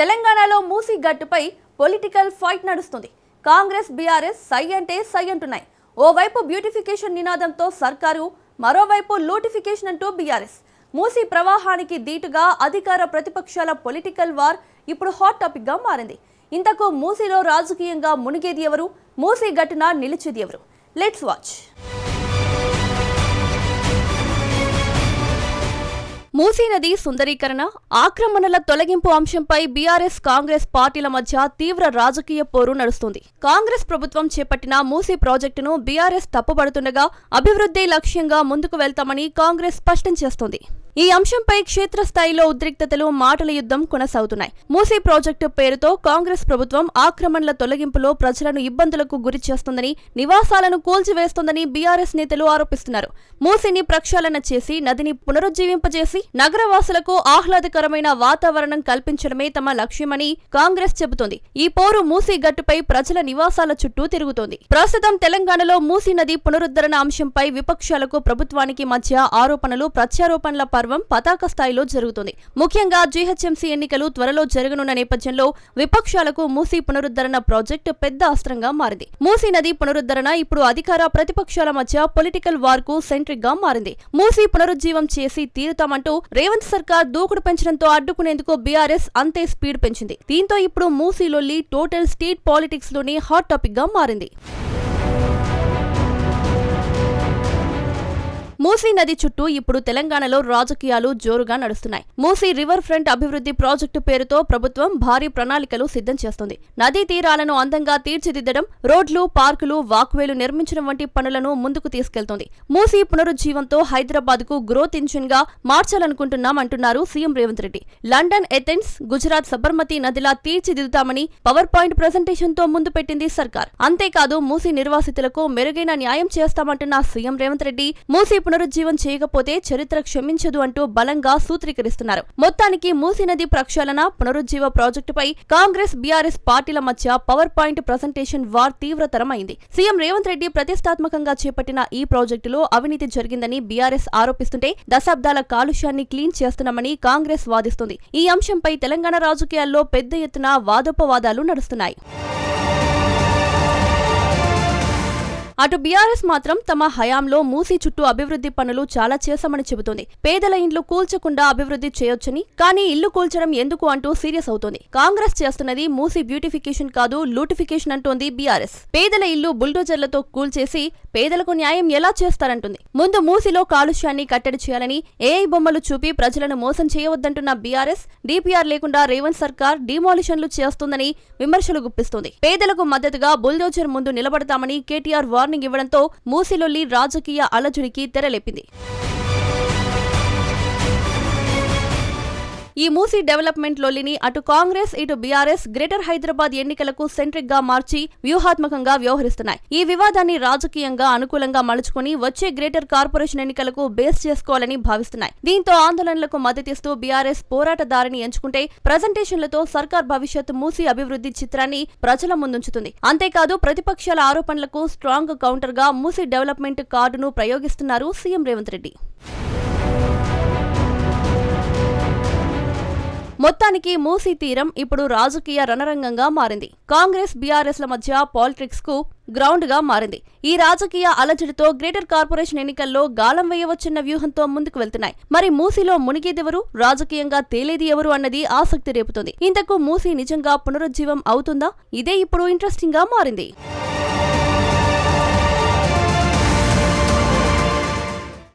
తెలంగాణలో Musi గట్టుపై political fight నడుస్తుంది. Congress BRS సై అంటే సై అంటున్నాయి. ఓవైపు బ్యూటిఫికేషన్ నినాదంతో సర్కారు, మరోవైపు లూటిఫికేషన్ అంటూ బీఆర్ఎస్. మూసీ ప్రవాహానికి దీటుగా అధికార ప్రతిపక్షాల పొలిటికల్ వార్ ఇప్పుడు హాట్ టాపిక్ గా మారింది. ఇంతకు మూసీలో రాజకీయంగా మునిగేది ఎవరు, మూసీ గట్టున నిలిచేది ఎవరు? Let's watch. మూసీ నది సుందరీకరణ, ఆక్రమణల తొలగింపు అంశంపై బీఆర్ఎస్ కాంగ్రెస్ పార్టీల మధ్య తీవ్ర రాజకీయ పోరు నడుస్తుంది. కాంగ్రెస్ ప్రభుత్వం చేపట్టిన మూసీ ప్రాజెక్టును బీఆర్ఎస్ తప్పుపడుతుండగా అభివృద్ధి లక్ష్యంగా ముందుకు వెళ్తామని కాంగ్రెస్ స్పష్టం చేస్తోంది. ఈ అంశంపై క్షేత్రస్థాయిలో ఉద్రిక్తతలు, మాటల యుద్ధం కొనసాగుతున్నాయి. మూసీ ప్రాజెక్టు పేరుతో కాంగ్రెస్ ప్రభుత్వం ఆక్రమణల తొలగింపులో ప్రజలను ఇబ్బందులకు గురి చేస్తుందని, నివాసాలను కూల్చివేస్తోందని బీఆర్ఎస్ నేతలు ఆరోపిస్తున్నారు. మూసీని ప్రక్షాళన చేసి నదిని పునరుజ్జీవింపజేసి నగరవాసులకు ఆహ్లాదకరమైన వాతావరణం కల్పించడమే తమ లక్ష్యమని కాంగ్రెస్ చెబుతోంది. ఈ పోరు మూసీ గట్టుపై ప్రజల నివాసాల చుట్టూ తిరుగుతోంది. ప్రస్తుతం తెలంగాణలో మూసీ నది పునరుద్ధరణ అంశంపై విపక్షాలకు ప్రభుత్వానికి మధ్య ఆరోపణలు, ప్రత్యారోపణల పర్వం పతాక స్థాయిలో జరుగుతుంది. ముఖ్యంగా జీహెచ్ఎంసీ ఎన్నికలు త్వరలో జరగనున్న నేపథ్యంలో విపక్షాలకు మూసీ పునరుద్ధరణ ప్రాజెక్టు పెద్ద అస్త్రంగా మారింది. మూసీ నది పునరుద్ధరణ ఇప్పుడు అధికార ప్రతిపక్షాల మధ్య పొలిటికల్ వార్ కు సెంట్రిక్ గా మారింది. మూసీ పునరుజ్జీవం చేసి తీరుతామంటూ రేవంత్ సర్కార్ దూకుడు పెంచడంతో అడ్డుకునేందుకు బీఆర్ఎస్ అంతే స్పీడ్ పెంచింది. దీంతో ఇప్పుడు మూసీలోని టోటల్ స్టేట్ పాలిటిక్స్ లోని హాట్ టాపిక్ గా మారింది. మూసీ నది చుట్టూ ఇప్పుడు తెలంగాణలో రాజకీయాలు జోరుగా నడుస్తున్నాయి. మూసీ రివర్ ఫ్రంట్ అభివృద్ధి ప్రాజెక్టు పేరుతో ప్రభుత్వం భారీ ప్రణాళికలు సిద్ధం చేస్తోంది. నదీ తీరాలను అందంగా తీర్చిదిద్దడం, రోడ్లు, పార్కులు, వాక్వేలు నిర్మించడం వంటి పనులను ముందుకు తీసుకెళ్తోంది. మూసీ పునరుజ్జీవంతో హైదరాబాద్ కు గ్రోత్ ఇంజిన్ గా మార్చాలనుకుంటున్నామంటున్నారు CM Revanth Reddy. London Athens, Gujarat Sabarmati నదిలా తీర్చిదిద్దుతామని పవర్ పాయింట్ ప్రెజెంటేషన్ తో ముందు పెట్టింది సర్కార్. అంతేకాదు మూసీ నిర్వాసితులకు మెరుగైన న్యాయం చేస్తామంటున్న సీఎం రేవంత్ రెడ్డి మూసీ పునరుజ్జీవం చేయకపోతే చరిత్ర క్షమించదు అంటూ బలంగా సూత్రీకరిస్తున్నారు. మొత్తానికి మూసీ నది ప్రక్షాళన, పునరుజ్జీవ ప్రాజెక్టుపై కాంగ్రెస్, బీఆర్ఎస్ పార్టీల మధ్య పవర్ పాయింట్ ప్రెజెంటేషన్ వార్ తీవ్రతరమైంది. సీఎం రేవంత్ రెడ్డి ప్రతిష్టాత్మకంగా చేపట్టిన ఈ ప్రాజెక్టులో అవినీతి జరిగిందని బీఆర్ఎస్ ఆరోపిస్తుంటే దశాబ్దాల కాలుష్యాన్ని క్లీన్ చేస్తున్నామని కాంగ్రెస్ వాదిస్తుంది. ఈ అంశంపై తెలంగాణ రాజకీయాల్లో పెద్ద ఎత్తున వాదోపవాదాలు నడుస్తున్నాయి. అటు బీఆర్ఎస్ మాత్రం తమ హయాంలో మూసీ చుట్టూ అభివృద్ధి పనులు చాలా చేశామని చెబుతోంది. పేదల ఇండ్లు కూల్చకుండా అభివృద్ధి చేయొచ్చని, కానీ ఇల్లు కూల్చడం ఎందుకు అంటూ సీరియస్ అవుతోంది. కాంగ్రెస్ చేస్తున్నది మూసీ బ్యూటిఫికేషన్ కాదు, లూటిఫికేషన్ అంటోంది బీఆర్ఎస్. పేదల ఇల్లు బుల్డోజర్లతో కూల్చేసి పేదలకు న్యాయం ఎలా చేస్తారంటుంది. ముందు మూసీలో కాలుష్యాన్ని కట్టడి చేయాలని ఏఐ బొమ్మలు చూపి ప్రజలను మోసం చేయవద్దంటున్న బీఆర్ఎస్, డీపీఆర్ లేకుండా రేవంత్ సర్కార్ డిమాలిషన్లు చేస్తుందని విమర్శలు గుప్పిస్తోంది. పేదలకు మద్దతుగా బుల్డోజర్ ముందు నిలబడతామని కేటీఆర్ వార్నింగ్ ఇవ్వడంతో మూసీలోని రాజకీయ అలజడికి తెరలేపింది. ఈ మూసీ డెవలప్మెంట్ లోని అటు కాంగ్రెస్, ఇటు బీఆర్ఎస్ గ్రేటర్ హైదరాబాద్ ఎన్నికలకు సెంట్రిక్ గా మార్చి వ్యూహాత్మకంగా వ్యవహరిస్తున్నాయి. ఈ వివాదాన్ని రాజకీయంగా అనుకూలంగా మలుచుకుని వచ్చే గ్రేటర్ కార్పొరేషన్ ఎన్నికలకు బేస్ చేసుకోవాలని భావిస్తున్నాయి. దీంతో ఆందోళనలకు మద్దతిస్తూ బీఆర్ఎస్ పోరాట దారిని ఎంచుకుంటే ప్రజెంటేషన్లతో సర్కార్ భవిష్యత్ మూసీ అభివృద్ధి చిత్రాన్ని ప్రజల ముందుంచుతుంది. అంతేకాదు ప్రతిపక్షాల ఆరోపణలకు స్ట్రాంగ్ కౌంటర్ గా మూసీ డెవలప్మెంట్ కార్డును ప్రయోగిస్తున్నారు సీఎం రేవంత్ రెడ్డి. మొత్తానికి మూసీ తీరం ఇప్పుడు రాజకీయ రణరంగంగా మారింది. కాంగ్రెస్, బీఆర్ఎస్ ల మధ్య పాలిటిక్స్ కు గ్రౌండ్ గా మారింది. ఈ రాజకీయ అలజడితో గ్రేటర్ కార్పొరేషన్ ఎన్నికల్లో గాలం వేయవచ్చన్న వ్యూహంతో ముందుకు వెళ్తున్నాయి. మరి మూసీలో మునిగేదెవరు, రాజకీయంగా తేలేది ఎవరు అన్నది ఆసక్తి రేపుతోంది. ఇంతకు మూసీ నిజంగా పునరుజ్జీవం అవుతుందా? ఇదే ఇప్పుడు ఇంట్రెస్టింగ్ గా మారింది.